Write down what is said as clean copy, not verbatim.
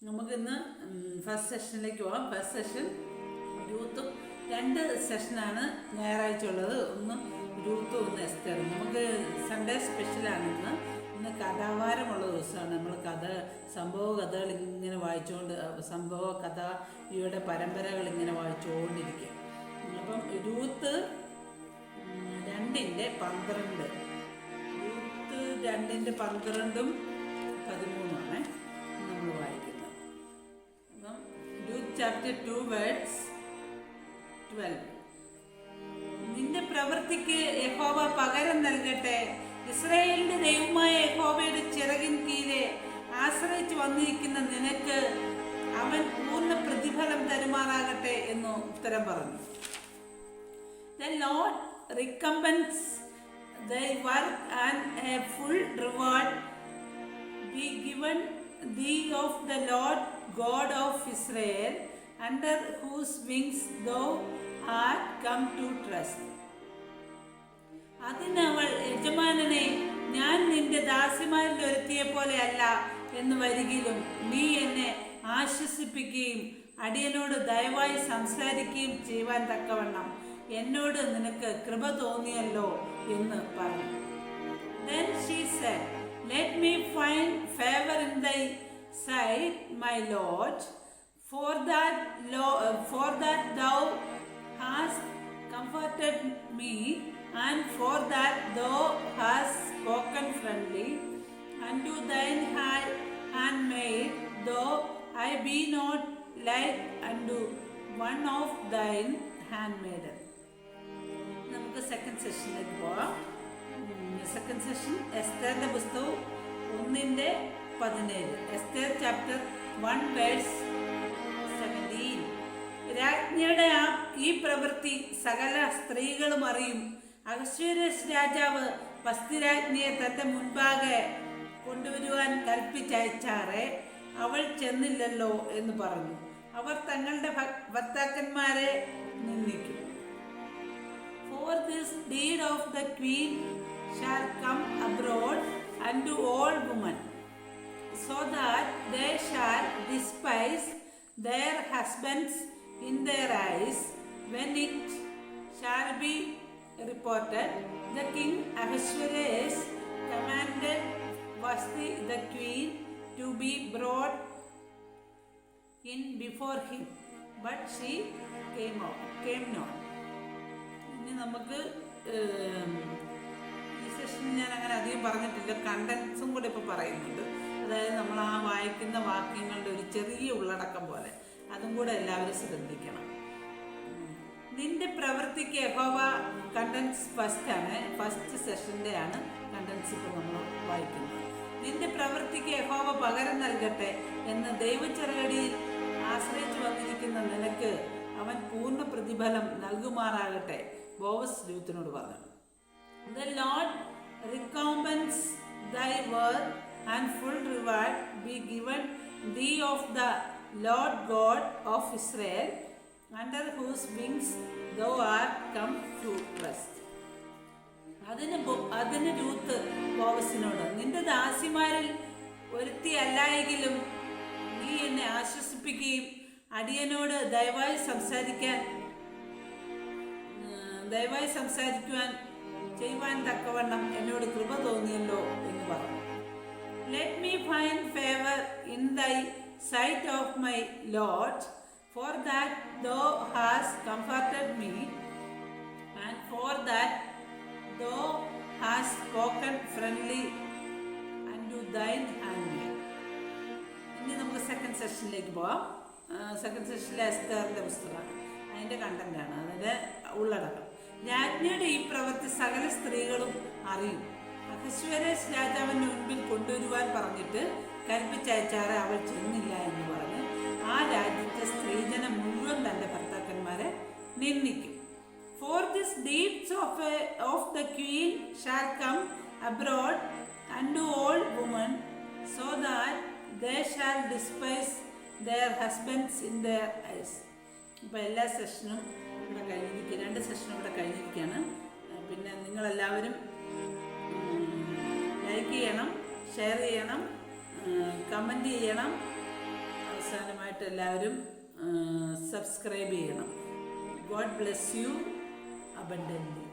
നമുക്കിന്ന് ഫസ്റ്റ് സെഷനിലേക്ക് പോകാം. First session രൂത്തും. 2 സെഷനാണ് ഞായറാഴ്ച ഉള്ളത്. ഒന്ന് രൂത്തും ഒന്ന് എസ്തേറും. നമുക്ക് സൺഡേ സ്പെഷ്യലാണ് ഇന്ന് കഥാവാരമുള്ള ദിവസമാണ്. നമ്മൾ സംഭവ കഥകൾ ഇങ്ങനെ വായിച്ചുകൊണ്ട് സംഭവ കഥയുടെ പരമ്പരകൾ ഇങ്ങനെ വായിച്ചുകൊണ്ടിരിക്കുക. അപ്പം രൂത്ത് 2:12 രൂത്ത് 2:12-13 നമ്മൾ വായിക്കുന്നത്. അപ്പം രൂത്ത് ചാപ്റ്റർ 2 വേർഡ്സ് 12. നിന്റെ പ്രവൃത്തിക്ക് യഹോവ പകരം നൽകട്ടെ. ഇസ്രായേലിന്റെ ദൈവമായ യഹോവയുടെ ചിറകിൻ കീഴെ ആശ്രയിച്ചു വന്നിരിക്കുന്ന നിനക്ക് അവൻ പൂർണ്ണ പ്രതിഫലം തരുമാറാകട്ടെ എന്ന് ഉത്തരം പറഞ്ഞു. The Lord recompense thy work and a full reward be given thee of the Lord God of Israel, under whose wings thou art come to trust. അതിനവൾ, യജമാനനെ, ഞാൻ നിന്റെ ദാസിമാരിൽ ഒരുത്തിയെ പോലെ അല്ല എന്ന് വരികിലും നീ എന്നെ ആശ്വസിപ്പിക്കുകയും അടിയനോട് ദയവായി സംസാരിക്കുകയും ചെയ്യുവാൻ തക്കവണ്ണം എന്നോട് നിനക്ക് കൃപ തോന്നിയല്ലോ എന്ന് പറഞ്ഞു. Then she said, Let me find favor in thy sight, my Lord, for that thou hast comforted me, and for that thou hast spoken friendly unto thine handmaid, though I be not like unto one of thine handmaiden. നമുക്ക് second സെഷനിലേക്ക് പോകാം. Second session എസ്തേറിന്റെ പുസ്തകം 1:17. Esther chapter 1 verse 17. രാജ്ഞിയുടെ ഈ പ്രവൃത്തി സകല സ്ത്രീകളും അറിയും. അഹശ്വേരോശ് രാജാവ് വസ്തി രാജ്ഞിയെ തന്റെ മുൻപാകെ കൊണ്ടുവരുവാൻ കൽപ്പിച്ചയച്ചാറെ അവൾ ചെന്നില്ലല്ലോ എന്ന് പറഞ്ഞു. അവർ തങ്ങളുടെ ഭർത്താക്കന്മാരെ നിന്ദിക്കും. For this deed of the queen shall come abroad unto all women, so that they shall despise their husbands in their eyes, when it shall be reported, the king Ahasuerus commanded Vashti the queen to be brought in before him, but she came not. ഇനി നമുക്ക് ഈ സെഷനിൽ ഞാൻ അങ്ങനെ അധികം പറഞ്ഞിട്ടില്ല, കണ്ടൻസും കൂടെ ഇപ്പോൾ പറയുന്നുണ്ട്. അതായത് നമ്മൾ ആ വായിക്കുന്ന വാക്യങ്ങളുടെ ഒരു ചെറിയ ഉള്ളടക്കം പോലെ അതും കൂടെ എല്ലാവരും ശ്രദ്ധിക്കണം. നിന്റെ പ്രവൃത്തിക്ക് യഹോവ, കണ്ടൻസ് ഫസ്റ്റാണ്, ഫസ്റ്റ് സെഷൻ്റെ ആണ് കണ്ടൻസ് ഇപ്പോൾ നമ്മൾ വായിക്കുന്നത്. നിന്റെ പ്രവൃത്തിക്ക് യഹോവ പകരം നൽകട്ടെ എന്ന് ദൈവചിറകടിയിൽ ആശ്രയിച്ചു വന്നിരിക്കുന്ന നിനക്ക് അവൻ പൂർണ്ണ പ്രതിഫലം നൽകുമാറാകട്ടെ. ബോവസ് രൂത്തിനോട് പറഞ്ഞു. The Lord recompense thy work and full reward be given thee of the Lord God of Israel, under whose wings thou art come to trust. അതിന് രൂത്ത് ബോവസിനോട്, നിന്റെ ദാസിമാരിൽ ഒരുത്തി അല്ലായെങ്കിലും നീ എന്നെ ആശ്വസിപ്പിക്കുകയും അടിയനോട് ദയവായി സംസാരിക്കുവാൻ ചെയ്യുവാൻ തക്കവണ്ണം എന്നോട് കൃപ തോന്നിയല്ലോ എന്ന് പറഞ്ഞു. Let me find favor in thy sight of my Lord, for that thou hast comforted me, and for that thou hast spoken friendly unto thine handmaid. ഇനി നമുക്ക് സെക്കൻഡ് സെഷനിലേക്ക് പോകാം. സെക്കൻഡ് സെഷനിലെ എസ്തേറിന്റെ പുസ്തകമാണ്, അതിൻ്റെ കണ്ടന്റാണ്, അതിൻ്റെ ഉള്ളടക്കം. രാജ്ഞിയുടെ ഈ പ്രവൃത്തി സകല സ്ത്രീകളും അറിയും. അഹശ്വേരോശ് രാജാവിൻ്റെ മുൻപിൽ കൊണ്ടുവരുവാൻ പറഞ്ഞിട്ട് കൽപ്പിച്ചയച്ചാറെ അവൾ ചെന്നില്ല എന്ന് പറഞ്ഞ് ആ രാജ്യത്തെ സ്ത്രീജനം മുഴുവൻ തൻ്റെ ഭർത്താക്കന്മാരെ നിന്ദിക്കും. For this deeds of the queen shall come abroad unto all women, so that they shall despise their husbands in their eyes. ഇപ്പോൾ എല്ലാ സെഷനും ഇവിടെ കഴിഞ്ഞിരിക്കുക, 2 സെഷനും ഇവിടെ കഴിഞ്ഞിരിക്കുകയാണ്. പിന്നെ നിങ്ങളെല്ലാവരും ലൈക്ക് ചെയ്യണം, ഷെയർ ചെയ്യണം, കമൻറ്റ് ചെയ്യണം, അവസാനമായിട്ട് എല്ലാവരും സബ്സ്ക്രൈബ് ചെയ്യണം. God bless you abundantly.